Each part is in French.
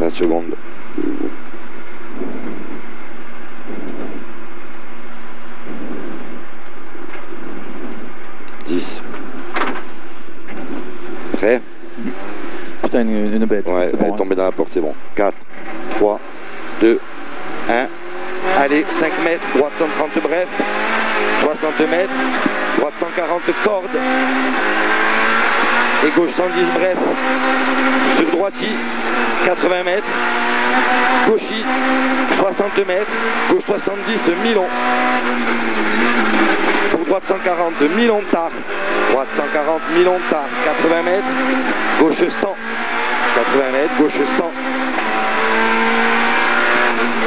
20 secondes. 10. Prêt? Putain, une bête. Ouais, elle est tombée dans la porte, c'est bon. 4, 3, 2, 1. Allez, 5 mètres, droite 130 bref. 60 mètres, droite 140 corde. Et gauche 110 bref. Sur droiti, 80 mètres. Gauchi, 60 mètres. Gauche 70, mi-long. Pour droite 140, mi-long tard. Droite 140, mi-long tard. 80 mètres. Gauche 100. 80 mètres, gauche 100.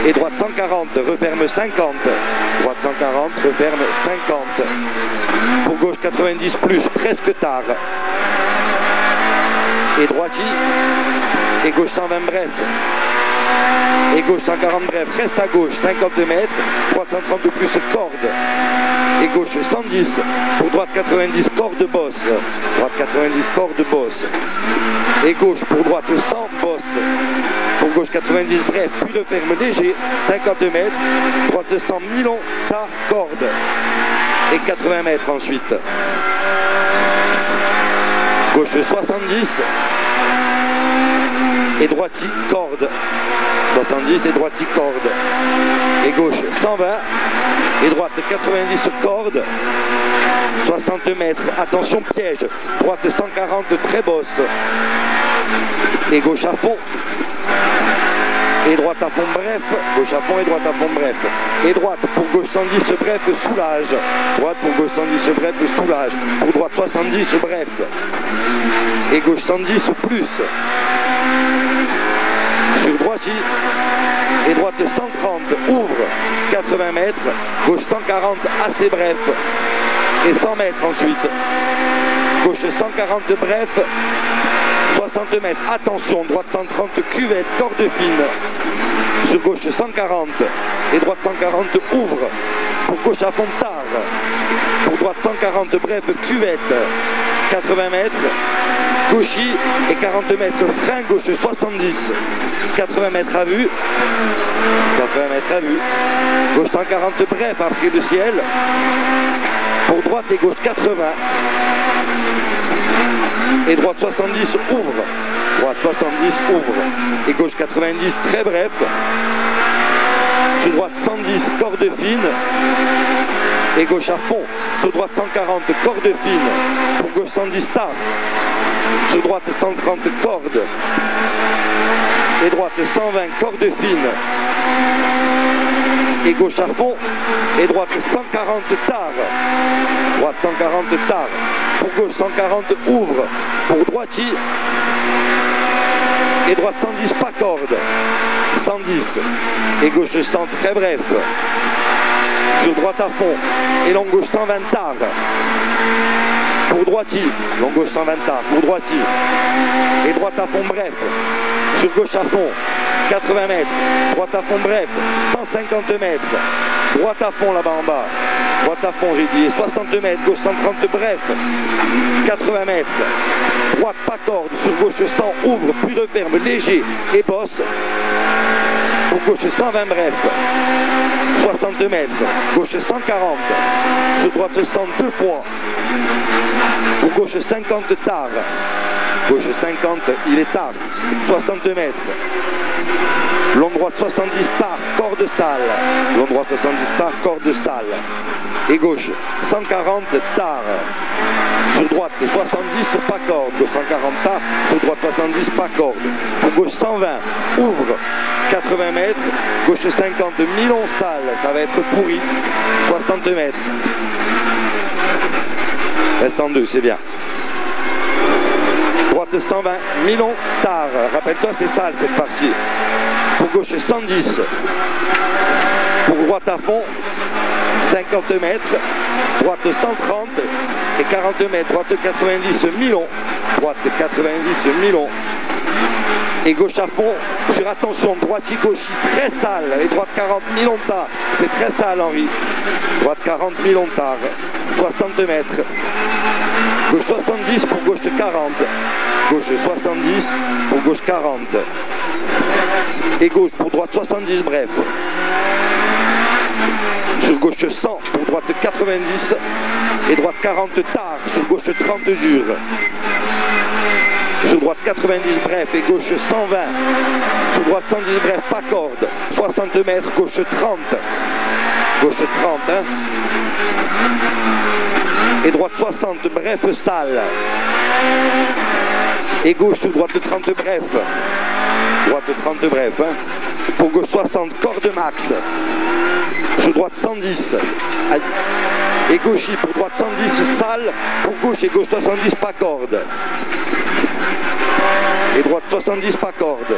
Et droite 140, referme 50. Droite 140, referme 50. Pour gauche 90 plus, presque tard. Et droiti. Et gauche 120 bref. Et gauche 140 bref, reste à gauche, 50 mètres. Droite 130 plus, corde. Et gauche 110. Pour droite 90, corde bosse. Droite 90, corde bosse. Et gauche pour droite 100, bosse. Pour gauche 90 bref, puis referme léger, 50 mètres. Droite 100, mi-long, tard, corde. Et 80 mètres ensuite. Gauche 70. Et droiti, corde. 70 et droiti, corde. Et gauche 120. Et droite 90, corde. 60 mètres, attention piège. Droite 140, très bosse. Et gauche à fond. Et droite à fond bref. Gauche à fond et droite à fond bref. Et droite pour gauche 110 bref, soulage. Droite pour gauche 110 bref, soulage. Pour droite 70 bref. Et gauche 110 plus. Sur droiti. Et droite 130, ouvre. 80 mètres. Gauche 140, assez bref. Et 100 mètres ensuite. Gauche 140 bref. 60 mètres, attention, droite 130, cuvette, corde fine. Sur gauche 140. Et droite 140, ouvre. Pour gauche à fond tard. Pour droite 140 bref, cuvette. 80 mètres. Gauchi et 40 mètres, frein gauche 70. 80 mètres à vue. 80 mètres à vue. Gauche 140 bref, après le ciel. Pour droite et gauche 80. Et droite 70, ouvre. Droite 70, ouvre. Et gauche 90, très bref. Sur droite 110, corde fine. Et gauche à fond. Sur droite 140, corde fine. Pour gauche 110, tard. Sur droite 130, corde. Et droite 120, corde fine. Et gauche à fond. Et droite 140, tard. Droite 140, tard. Pour gauche 140, ouvre. Pour droiti. Et droite 110, pas corde. 110. Et gauche 100, très bref. Sur droite à fond. Et long gauche 120, tard. Pour droiti. Long gauche 120, tard. Pour droiti. Et droite à fond, bref. Sur gauche à fond. 80 mètres. Droite à fond, bref. 150 mètres. Droite à fond là-bas en bas. Droite à fond, j'ai dit. 60 mètres. Gauche 130, bref. 80 mètres. Droite pas corde. Sur gauche 100, ouvre. Puis referme léger et bosse. Pour gauche 120 bref. 60 mètres. Gauche 140. Sur droite 100 deux fois. Pour gauche 50 tard. Gauche 50, il est tard. 60 mètres. Long droite 70 tard, corde sale. Long droite 70 tard, corde sale. Et gauche 140 tard. Sur droite 70, pas corde. Gauche 140 tard. Sur droite 70, pas corde. Pour gauche 120, ouvre. 80 mètres. Gauche 50, mi-long sale. Ça va être pourri. 60 mètres. Reste en deux, c'est bien. Droite 120, mi-long tard. Rappelle-toi, c'est sale cette partie. Pour gauche 110. Pour droite à fond, 50 mètres. Droite 130 et 40 mètres. Droite 90, mi-long. Droite 90, mi-long. Et gauche à fond, Sur attention, droitier gauchis très sale, les droites 40 mi-long-tard, c'est très sale Henri. Droite 40 mi-long-tard, 60 mètres. Gauche 70 pour gauche 40. Gauche 70 pour gauche 40. Et gauche pour droite 70 bref. Sur gauche 100 pour droite 90 et droite 40 tard, sur gauche 30 dur. Sur droite 90 bref et gauche 120. Sur droite 110 bref, pas corde. 60 mètres, gauche 30. Gauche 30, hein. Et droite 60 bref, sale. Et gauche sur droite 30 bref. Droite 30 bref, hein. Pour gauche 60, corde max. Sur droite 110. Et gauchis pour droite 110, sale. Pour gauche et gauche 70, pas corde. Et droite 70, pas corde.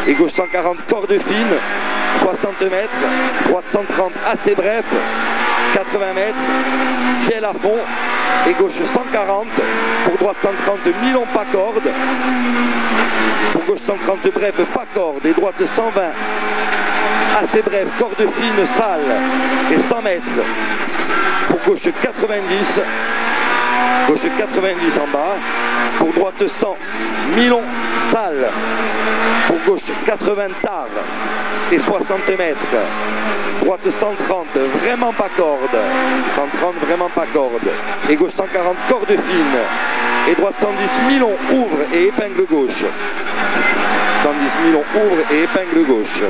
Et gauche 140, corde fine. 60 mètres. Droite 130, assez bref. 80 mètres. Ciel à fond. Et gauche 140. Pour droite 130, mi-long, pas corde. Pour gauche 130 bref, pas corde. Et droite 120. Assez bref, corde fine, sale. Et 100 mètres. Pour gauche 90. Gauche 90 en bas. Pour droite 100. Mi-long, sale. Pour gauche 80 tard. Et 60 mètres. Droite 130, vraiment pas corde. 130, vraiment pas corde. Et gauche 140, corde fine. Et droite 110, mi-long, ouvre et épingle gauche. 110 mi-long, ouvre et épingle gauche.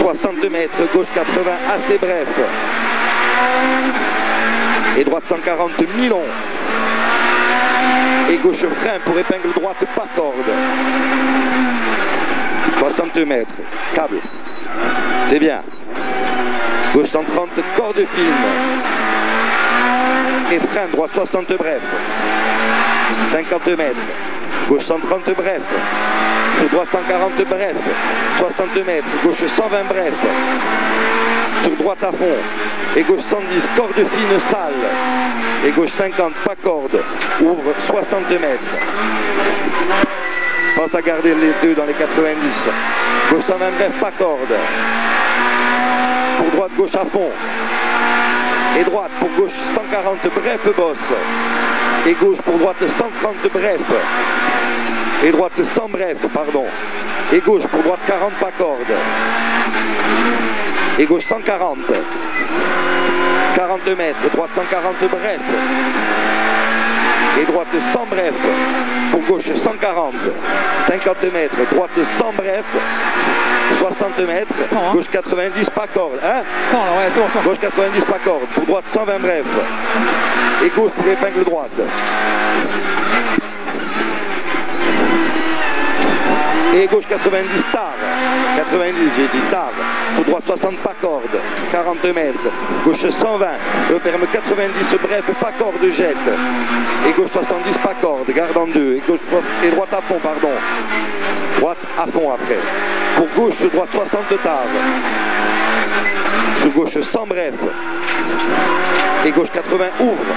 60 mètres, gauche 80, assez bref. Et droite 140, mi-long. Et gauche frein pour épingle droite, pas corde. 60 mètres, câble. C'est bien. Gauche 130, corde fine. Et frein, droite 60 bref. 50 mètres. Gauche 130 bref. Sur droite 140 bref. 60 mètres. Gauche 120 bref. Sur droite à fond. Et gauche 110, corde fine, sale. Et gauche 50, pas corde. Ouvre 60 mètres. Pense à garder les deux dans les 90. Gauche 120 bref, pas corde. Pour droite, gauche à fond. Et droite pour gauche 140 bref, bosse. Et gauche pour droite 130 bref. Et droite 100 bref, pardon. Et gauche pour droite 40, pas corde. Et gauche 140. 40 mètres, droite 140 bref. Et droite 100 bref. Pour gauche 140. 50 mètres, droite 100 bref. 60 mètres, gauche 90, pas corde. Hein? Gauche 90, pas corde. Pour droite 120 bref. Et gauche pour épingle droite. Et gauche 90 tard. 90, j'ai dit tard. Sur droite 60, pas corde. 40 mètres. Gauche 120. Referme 90, bref, pas corde, jette. Et gauche 70, pas corde. Garde en deux. Et droite à fond, pardon. Droite à fond après. Pour gauche, droite 60 tard. Sur gauche 100 bref. Et gauche 80 ouvre.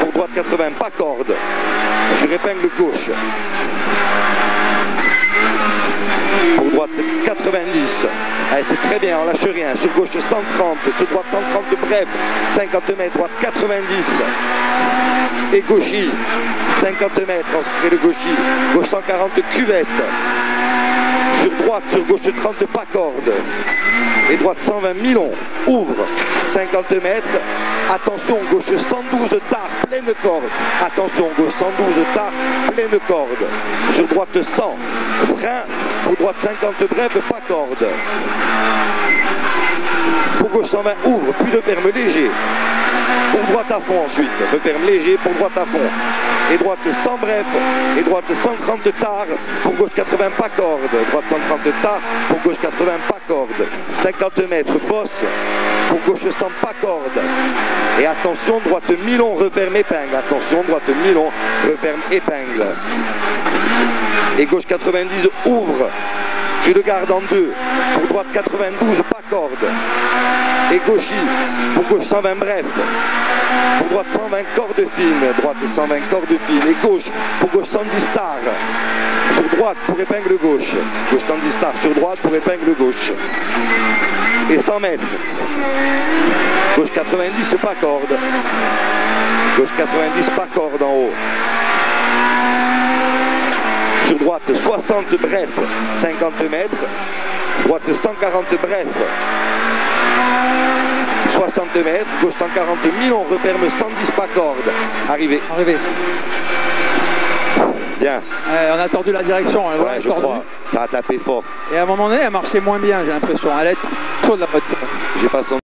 Pour droite 80, pas corde. Sur épingle gauche. Pour droite 90. Allez, c'est très bien, on lâche rien. Sur gauche 130. Sur droite 130 bref. 50 mètres. Droite 90. Et gauchis. 50 mètres. On se crée le gauchis. Gauche 140 cuvette. Sur droite, sur gauche 30, pas corde. Et droite 120 mi-long, ouvre, 50 mètres. Attention, gauche 112 tard, pleine corde. Attention, gauche 112 tard, pleine corde. Sur droite 100, frein. Pour droite 50 bref, pas corde. Pour gauche 120, ouvre, puis referme léger. Pour droite à fond ensuite, referme léger, pour droite à fond. Et droite 100 bref, et droite 130 tard, pour gauche 80 pas corde, droite 130 tard, pour gauche 80 pas corde, 50 mètres bosse, pour gauche 100 pas corde, et attention droite mi-long, referme épingle, attention droite mi-long, referme épingle, et gauche 90 ouvre, Jeu de garde en 2. Pour droite 92, pas corde. Et gauchy. Pour gauche 120 bref. Pour droite 120 corde fine. Droite 120 corde fine. Et gauche. Pour gauche 110 star. Sur droite pour épingle gauche. Gauche 110 star. Sur droite pour épingle gauche. Et 100 mètres. Gauche 90, pas corde. Gauche 90, pas corde en haut. Sur droite 60 bref, 50 mètres. Droite 140 bref, 60 mètres. Gauche 140 000, on referme 110 pas corde. Arrivé. Arrivé. Bien. On a tordu la direction. Hein, ouais, je crois. Ça a tapé fort. Et à un moment donné, elle marchait moins bien, j'ai l'impression. Elle est chaude la voiture. J'ai pas son